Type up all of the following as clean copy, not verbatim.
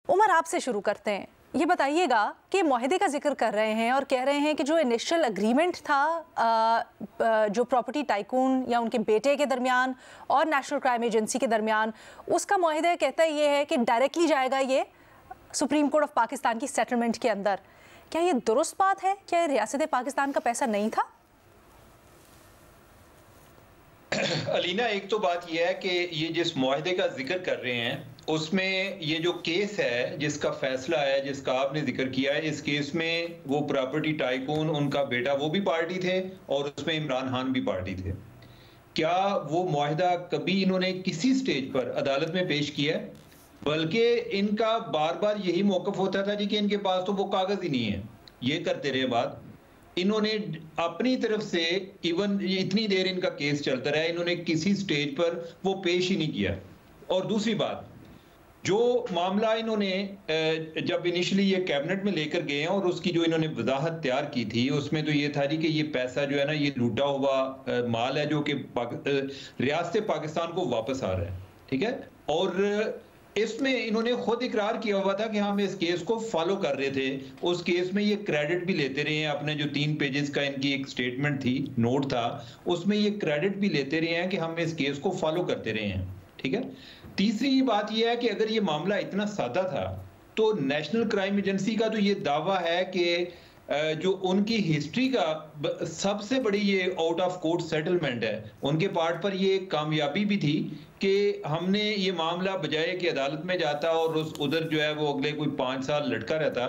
उमर, आपसे शुरू करते हैं। ये बताइएगा कि मुआहदे का जिक्र कर रहे हैं और कह रहे हैं कि जो इनिशियल एग्रीमेंट था जो प्रॉपर्टी टाइकून या उनके बेटे के दरमियान और नेशनल क्राइम एजेंसी के दरमियान, उसका मुआहदा कहता है ये है कि डायरेक्टली जाएगा ये सुप्रीम कोर्ट ऑफ पाकिस्तान की सेटलमेंट के अंदर। क्या ये दुरुस्त बात है? क्या ये रियासत पाकिस्तान का पैसा नहीं था? अलीना, एक तो बात यह है कि ये जिस मुआहदे का जिक्र कर रहे हैं उसमें ये जो केस है जिसका फैसला है, जिसका आपने जिक्र किया है, इस केस में वो प्रॉपर्टी टाइकून, उनका बेटा, वो भी पार्टी थे और उसमें इमरान खान भी पार्टी थे। क्या वो मुआहदा कभी इन्होंने किसी स्टेज पर अदालत में पेश किया है? बल्कि इनका बार बार यही मौकफ होता था जी कि इनके पास तो वो कागज ही नहीं है। ये करते रहे बात। इन्होंने अपनी तरफ से इवन इतनी देर इनका केस चलता रहा, इन्होंने किसी स्टेज पर वो पेश ही नहीं किया। और दूसरी बात, जो मामला इन्होंने जब इनिशियली ये कैबिनेट में लेकर गए हैं और उसकी जो इन्होंने वजाहत तैयार की थी उसमें तो ये था जी कि ये पैसा जो है ना, ये लूटा हुआ माल है जो कि रियासत पाकिस्तान को वापस आ रहा है, ठीक है। और इसमें इन्होंने खुद इकरार किया हुआ था कि हम इस केस को फॉलो कर रहे थे। उस केस में ये क्रेडिट भी लेते रहे हैं, अपने जो 3 पेजेस का इनकी एक स्टेटमेंट थी, नोट था, उसमें ये क्रेडिट भी लेते रहे हैं कि हम इस केस को फॉलो करते रहे हैं, ठीक है। तीसरी बात यह है कि अगर ये मामला इतना सादा था तो नेशनल क्राइम एजेंसी का तो ये दावा है कि जो उनकी हिस्ट्री का सबसे बड़ी ये आउट ऑफ कोर्ट सेटलमेंट है, उनके पार्ट पर ये कामयाबी भी थी कि हमने ये मामला बजाय कि अदालत में जाता और उधर जो है वो अगले कोई 5 साल लटका रहता,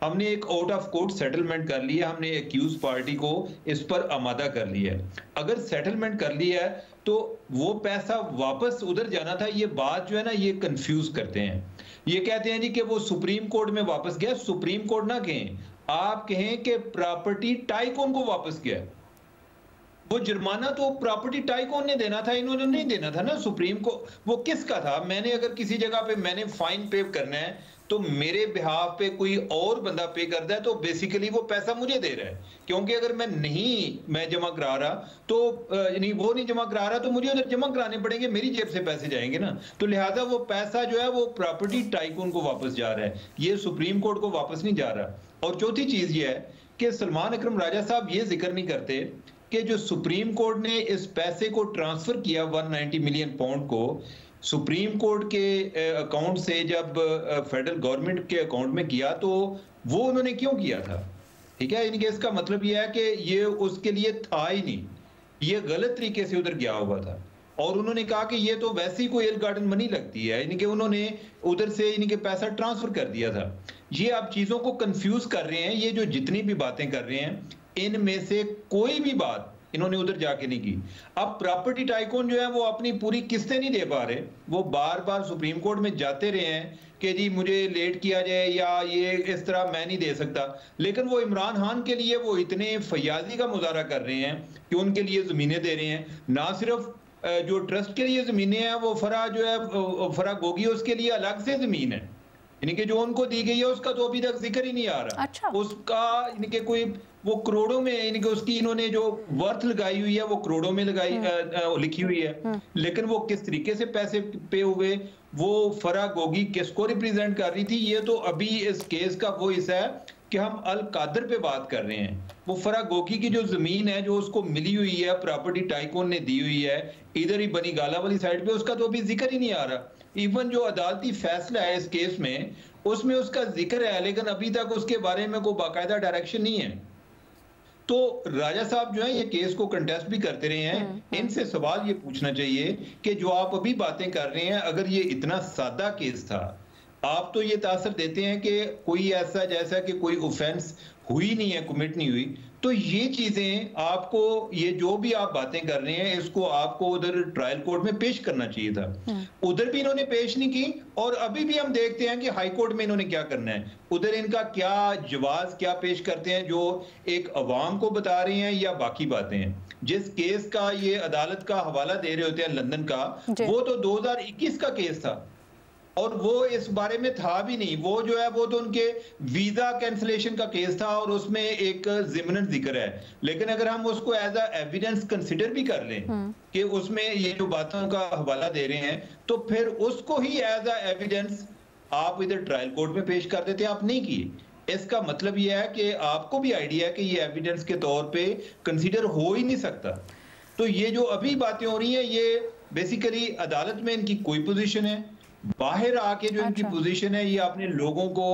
हमने एक आउट ऑफ कोर्ट सेटलमेंट कर लिया, हमने एक्यूज पार्टी को इस पर आमादा कर लिया है। अगर सेटलमेंट कर लिया है तो वो पैसा वापस उधर जाना था। ये बात जो है ना, ये कंफ्यूज करते हैं। ये कहते हैं जी कि वो सुप्रीम कोर्ट में वापस गया। सुप्रीम कोर्ट ना कहें, आप कहें कि प्रॉपर्टी टाइकून को वापस गया। वो जुर्माना तो प्रॉपर्टी टाइकून ने देना था, इन्होंने नहीं देना था ना सुप्रीम को। वो किसका था? मैंने अगर किसी जगह पे मैंने फाइन पे करना है तो मेरे बिहाफ पे कोई और बंदा पे करता है तो बेसिकली वो पैसा मुझे दे रहा है, क्योंकि अगर मैं जमा करा रहा तो वो नहीं जमा करा रहा तो मुझे उधर जमा कराने पड़ेंगे, मेरी जेब से पैसे जाएंगे ना। तो लिहाजा वो पैसा जो है वो प्रॉपर्टी टाइकून को वापस जा रहा है, ये सुप्रीम कोर्ट को वापस नहीं जा रहा। और चौथी चीज ये है कि सलमान अकरम राजा साहब ये जिक्र नहीं करते कि जो सुप्रीम कोर्ट ने इस पैसे को ट्रांसफर किया 190 मिलियन पाउंड को सुप्रीम कोर्ट के अकाउंट से जब फेडरल गवर्नमेंट के अकाउंट में किया, तो वो उन्होंने क्यों किया था? ठीक है, इनके इसका मतलब यह है कि ये उसके लिए था ही नहीं, ये गलत तरीके से उधर गया हुआ था। और उन्होंने कहा कि ये तो वैसे ही कोई एल गार्डन मनी लगती है, इनके उन्होंने उधर से इनके पैसा ट्रांसफर कर दिया था। ये आप चीजों को कंफ्यूज कर रहे हैं। ये जो जितनी भी बातें कर रहे हैं इनमें से कोई भी बात इन्होंने उधर जाके नहीं की। अब प्रॉपर्टी टाइकून जो है वो अपनी पूरी किस्तें नहीं दे पा रहे, वो बार बार सुप्रीम कोर्ट में जाते रहे हैं कि जी मुझे लेट किया जाए या ये इस तरह मैं नहीं दे सकता। लेकिन वो इमरान खान के लिए वो इतने फयाजी का मुजाहरा कर रहे हैं कि उनके लिए जमीनें दे रहे हैं। ना सिर्फ जो ट्रस्ट के लिए जमीनें हैं, वो फरा जो है फरा गोगी उसके लिए अलग से जमीन है, इनके जो उनको दी गई है उसका तो अभी तक जिक्र ही नहीं आ रहा। अच्छा। उसका इनके कोई वो करोड़ों में इनके उसकी इन्होंने जो वर्थ लगाई हुई है वो करोड़ों में लगाई लिखी हुई है, लेकिन वो किस तरीके से पैसे पे हुए, वो फरा गोगी किसको रिप्रेजेंट कर रही थी, ये तो अभी इस केस का वो हिस्सा है कि हम अल कादर पे बात कर रहे हैं। वो फरा गोगी की जो जमीन है जो उसको मिली हुई है, प्रॉपर्टी टाइकून ने दी हुई है, इधर ही बनी गाला वाली साइड पे, उसका तो अभी जिक्र ही नहीं आ रहा। इवन जो अदालती फैसला है इस केस में उसमें उसका जिक्र है, लेकिन अभी तक उसके बारे में कोई बाकायदा डायरेक्शन नहीं है। तो राजा साहब जो है ये केस को कंटेस्ट भी करते रहे हैं, इनसे सवाल ये पूछना चाहिए कि जो आप अभी बातें कर रहे हैं, अगर ये इतना सादा केस था, आप तो ये तासर देते हैं कि कोई ऐसा जैसा कि कोई ऑफेंस हुई नहीं है, कमिट नहीं हुई, तो ये चीजें आपको, ये जो भी आप बातें कर रहे हैं इसको आपको उधर ट्रायल कोर्ट में पेश करना चाहिए था। उधर भी इन्होंने पेश नहीं की और अभी भी हम देखते हैं कि हाई कोर्ट में इन्होंने क्या करना है, उधर इनका क्या जवाब क्या पेश करते हैं, जो एक अवाम को बता रहे हैं या बाकी बातें हैं। जिस केस का ये अदालत का हवाला दे रहे होते हैं लंदन का, वो तो 2021 का केस था और वो इस बारे में था भी नहीं। वो जो है वो तो उनके वीजा कैंसिलेशन का केस था और उसमें एक जिमनन जिक्र है, लेकिन अगर हम उसको एज अ एविडेंस कंसिडर भी कर लें कि उसमें ये जो बातों का हवाला दे रहे हैं, तो फिर उसको ही एज अ एविडेंस आप इधर ट्रायल कोर्ट में पेश कर देते, आप नहीं किए। इसका मतलब यह है कि आपको भी आइडिया है कि ये एविडेंस के तौर पे कंसीडर हो ही नहीं सकता। तो ये जो अभी बातें हो रही हैं, ये बेसिकली अदालत में इनकी कोई पोजीशन है, बाहर आके जो इनकी पोजीशन है ये अपने लोगों को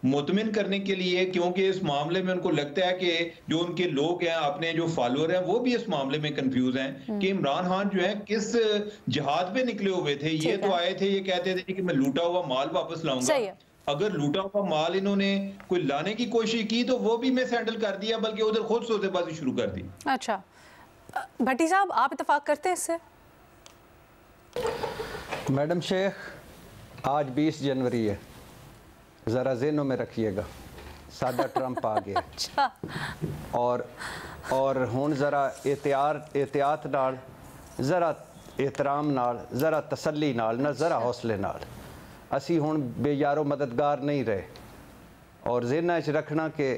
मुतमिन करने के लिए, क्योंकि इस मामले में उनको लगता है कि जो उनके लोग हैं, अपने जो फॉलोअर हैं, वो भी इस मामले में कंफ्यूज हैं कि इमरान खान जो है किस जिहाद पे निकले हुए थे। ये तो आए थे, ये कहते थे कि मैं लूटा हुआ माल वापस लाऊंगा। अगर लूटा हुआ माल इन्होंने कोई लाने की कोशिश की तो वो भी मिस हैंडल कर दिया, बल्कि उधर खुद सौदेबाजी शुरू कर दी। अच्छा भट्टी साहब, आप इत्तेफाक करते हैं इससे? मैडम शेख, आज 20 जनवरी है, ज़रा ज़हनों में रखिएगा, सादा ट्रंप आ गया। अच्छा। और हुण ज़रा एहतियात नाल, ज़रा एहतराम नाल, ज़रा तसल्ली नाल ना, ज़रा हौसले नाल, असी हुण बेयारो मददगार नहीं रहे। और ज़हन च रखना कि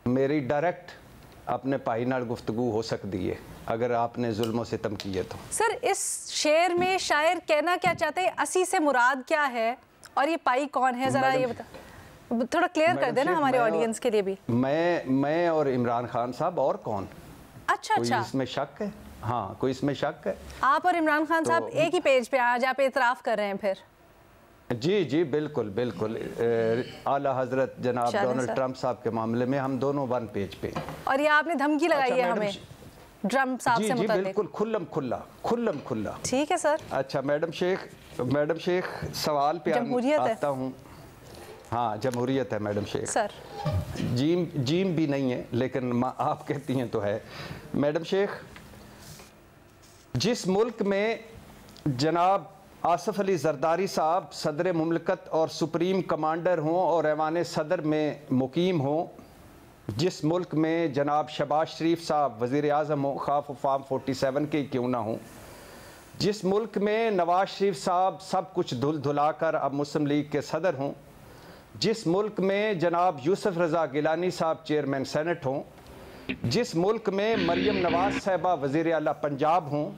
मेरी डायरेक्ट अपने भाई नाल गुफ्तगू हो सकती है अगर आपने जुल्म सितम किए तो। सर, इस शेर में शायर कहना क्या चाहते हैं, असी से मुराद क्या है और ये पाई कौन है, जरा ये बता, थोड़ा क्लियर कर देना हमारे ऑडियंस के लिए भी। मैं और इमरान खान साहब, और कौन? अच्छा। कोई इसमें शक है? हाँ, कोई इसमें शक है? आप और इमरान खान साहब एक ही पेज पे आज आप इतराफ कर रहे हैं फिर? जी बिल्कुल बिल्कुल। आला हजरत जनाब डोनाल्ड ट्रंप साहब के मामले में हम दोनों वन पेज पे। और ये आपने धमकी लगाई है हमें ट्रंप साहब से मुताल्लिक? बिल्कुल खुल्लम खुल्ला। ठीक है सर। अच्छा मैडम शेख सवाल पे आता हूँ। हाँ, जमहूरियत है मैडम शेख सर। जीम भी नहीं है, लेकिन आप कहती हैं तो है। मैडम शेख, जिस मुल्क में जनाब आसिफ अली जरदारी साहब सदर मुमलकत और सुप्रीम कमांडर हों और ऐवान सदर में मुकीम हों, जिस मुल्क में जनाब शहबाज शरीफ साहब वज़ीर आज़म हों, खाफ फार्म 47 के क्यों ना हों, जिस मुल्क में नवाज शरीफ साहब सब कुछ धुला कर अब मुस्लिम लीग के सदर हों, जिस मुल्क में जनाब यूसुफ रज़ा गिलानी साहब चेयरमैन सेनेट हों, जिस मुल्क में मरियम नवाज साहिबा वज़ीर आला पंजाब हों,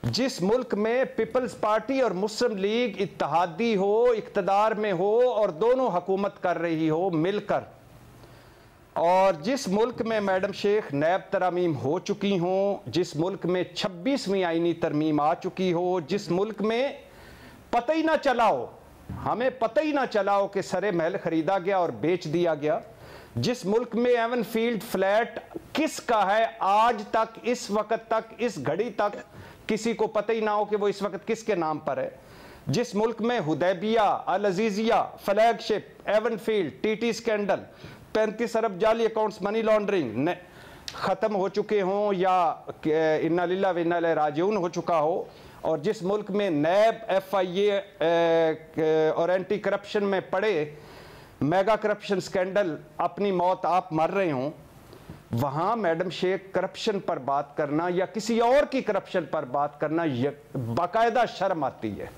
जिस मुल्क में पीपल्स पार्टी और मुस्लिम लीग इत्तहादी हो, इक़्तिदार में हो और दोनों हुकूमत कर रही हो मिलकर, और जिस मुल्क में मैडम शेख नैब तरामीम हो चुकी हों, जिस मुल्क में 26वीं आईनी तरमीम आ चुकी हो, जिस मुल्क में पता ही ना चला हो, हमें पता ही ना चला हो कि सरे महल खरीदा गया और बेच दिया गया, जिस मुल्क में एवन फील्ड फ्लैट किसका है आज तक, इस वक्त तक, इस घड़ी तक किसी को पता ही ना हो कि वो इस वक्त किसके नाम पर है, जिस मुल्क में Hudaibiya, Al Azizia, flagship, Avenfield, TT scandal, 35 अरब जाली अकाउंट्स, मनी लॉन्ड्रिंग ख़त्म हो चुके हों या इन्ना लिल्लाह व इन्ना इलैहि राजिऊन हो चुका हो, और जिस मुल्क में नैब, FIA और एंटी करप्शन में पड़े मेगा करप्शन स्कैंडल अपनी मौत आप मर रहे हों, वहाँ मैडम शेख करप्शन पर बात करना या किसी और की करप्शन पर बात करना बाकायदा शर्म आती है।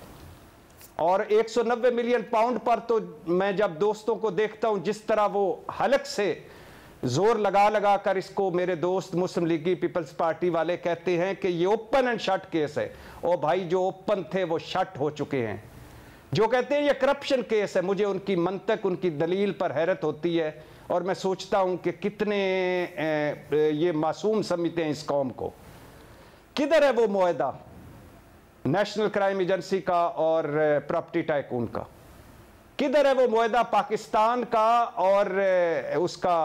और 190 मिलियन पाउंड पर तो मैं जब दोस्तों को देखता हूँ जिस तरह वो हलक से जोर लगा कर इसको, मेरे दोस्त मुस्लिम लीगी पीपल्स पार्टी वाले कहते हैं कि ये ओपन एंड शट केस है। ओ भाई, जो ओपन थे वो शट हो चुके हैं। जो कहते हैं ये करप्शन केस है, मुझे उनकी मंतक, उनकी दलील पर हैरत होती है और मैं सोचता हूं कि कितने ये मासूम समझते हैं इस कौम को। किधर है वो मुआहदा नेशनल क्राइम एजेंसी का और प्रॉपर्टी टाइकून का? किधर है वो मुआहदा पाकिस्तान का और उसका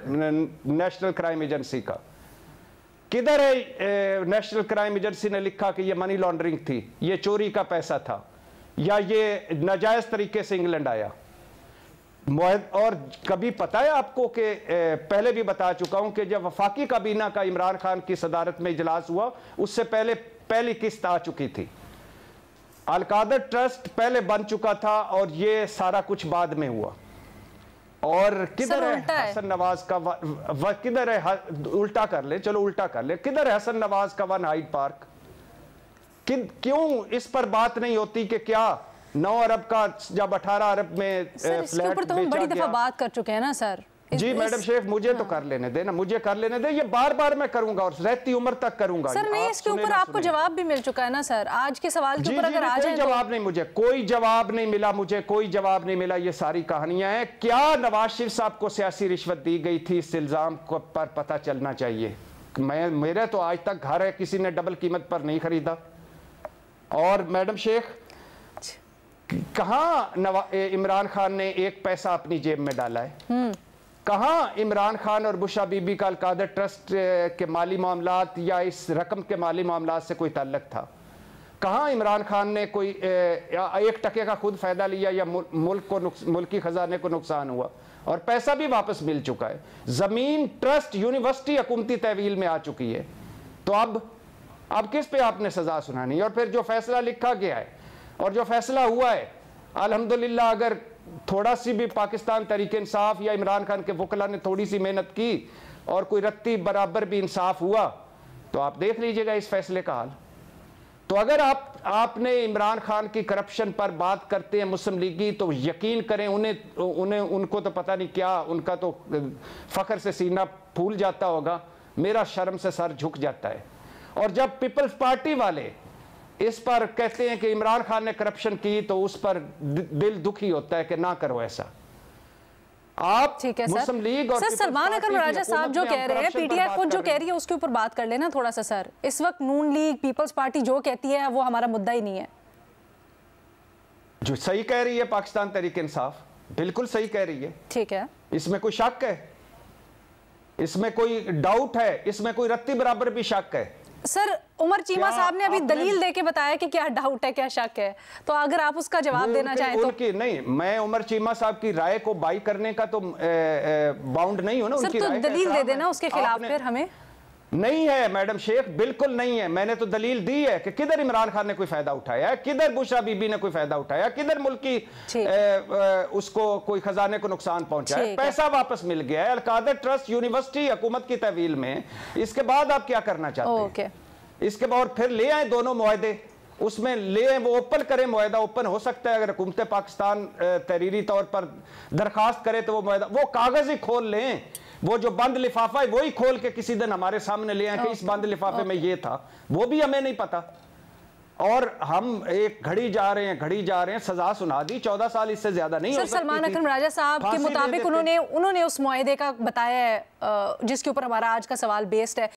नेशनल क्राइम एजेंसी का? किधर है नेशनल क्राइम एजेंसी ने लिखा कि ये मनी लॉन्ड्रिंग थी, ये चोरी का पैसा था, या ये नाजायज तरीके से इंग्लैंड आया? और कभी पता है आपको कि पहले भी बता चुका हूं कि जब वफाकी काबीना का इमरान खान की सदारत में इजलास हुआ, उससे पहले पहली किस्त आ चुकी थी, अलकादर ट्रस्ट पहले बन चुका था और ये सारा कुछ बाद में हुआ। और किधर है हसन नवाज का किधर है, उल्टा कर ले, चलो उल्टा कर ले, किधर है हसन नवाज का वन हाइड पार्क? क्यों इस पर बात नहीं होती कि क्या 9 अरब का जब 18 अरब में सर, इसके ऊपर तो हम बड़ी दफा बात कर चुके हैं ना सर। जी मैडम शेख, मुझे तो कर लेने दे ना, मुझे कर लेने दे। ये बार बार मैं करूंगा और रहती उम्र तक करूंगा। सर नहीं, इसके ऊपर आपको जवाब भी मिल चुका है ना सर, आज के सवाल के ऊपर अगर आ जाए। जवाब नहीं, मुझे कोई जवाब नहीं मिला, मुझे कोई जवाब नहीं मिला। ये सारी कहानियां हैं। क्या नवाज शरीफ साहब को सियासी रिश्वत दी गई थी, इस इल्जाम पर पता चलना चाहिए। मेरे तो आज तक घर है, किसी ने डबल कीमत पर नहीं खरीदा। और मैडम शेख, कहां इमरान खान ने एक पैसा अपनी जेब में डाला है? कहां इमरान खान और बुशा बीबी का अलकादर ट्रस्ट के माली मामलात या इस रकम के माली मामलात से कोई ताल्लुक था? कहां इमरान खान ने कोई 1 टके का खुद फायदा लिया या मुल्की खजाने को नुकसान हुआ? और पैसा भी वापस मिल चुका है। जमीन, ट्रस्ट, यूनिवर्सिटी हुकूमती तहवील में आ चुकी है। तो अब किस पे आपने सजा सुनानी? और फिर जो फैसला लिखा गया है और जो फैसला हुआ है, अल्हम्दुलिल्लाह, अगर थोड़ा सी भी पाकिस्तान तहरीक इंसाफ या इमरान खान के वकला ने थोड़ी सी मेहनत की और कोई रत्ती बराबर भी इंसाफ हुआ, तो आप देख लीजिएगा इस फैसले का हाल। तो अगर आपने इमरान खान की करप्शन पर बात करते हैं मुस्लिम लीगी, तो यकीन करें उनको तो पता नहीं क्या, उनका तो फख्र से सीना फूल जाता होगा। मेरा शर्म से सर झुक जाता है। और जब पीपल्स पार्टी वाले इस पर कहते हैं कि इमरान खान ने करप्शन की, तो उस पर दिल दुखी होता है कि ना करो ऐसा। आप ठीक है मुस्लिम लीग और सर, सलमान अकरम राजा साहब जो कह रहे हैं, पीटीआई खुद जो कह रही है, उसके ऊपर बात कर लेना थोड़ा सा सर। इस वक्त नून लीग, पीपल्स पार्टी जो कहती है वो हमारा मुद्दा ही नहीं है। जो सही कह रही है पाकिस्तान तहरीक इंसाफ, बिल्कुल सही कह रही है। ठीक है, इसमें कोई शक है? इसमें कोई डाउट है? इसमें कोई रत्ती बराबर भी शक है? सर उमर चीमा साहब ने अभी दलील देके बताया कि क्या डाउट है, क्या शक है, तो अगर आप उसका जवाब देना चाहें तो। नहीं, मैं उमर चीमा साहब की राय को बाई करने का तो बाउंड नहीं हूं ना। उनकी राय दलील दे देना उसके खिलाफ फिर हमें। नहीं है मैडम शेख, बिल्कुल नहीं है। मैंने तो दलील दी है कि किधर इमरान खान ने कोई फायदा उठाया है, किधर बुशरा बीबी ने कोई फायदा उठाया, किधर मुल्क की उसको कोई खजाने को नुकसान पहुंचा है। पैसा वापस मिल गया है, अलकादर ट्रस्ट, यूनिवर्सिटी हुकूमत की तहवील में। इसके बाद आप क्या करना चाहते हैं? इसके बाद फिर ले आए दोनों मुआहदे, उसमें ले आए, वो ओपन करें। मुआहदा ओपन हो सकता है, अगर हुकूमत पाकिस्तान तहरीरी तौर पर दरखास्त करे तो वो मुआहदा, वो कागज ही खोल लें। वो जो बंद लिफाफा है वही खोल के किसी दिन हमारे सामने ले आए कि इस बंद लिफाफे में ये था, वो भी हमें नहीं पता। और हम एक घड़ी जा रहे हैं, सजा सुना दी 14 साल, इससे ज्यादा नहीं हो सकती। सलमान अकरम राजा साहब के मुताबिक उन्होंने उस मुआहदे का बताया है जिसके ऊपर हमारा आज का सवाल बेस्ड है।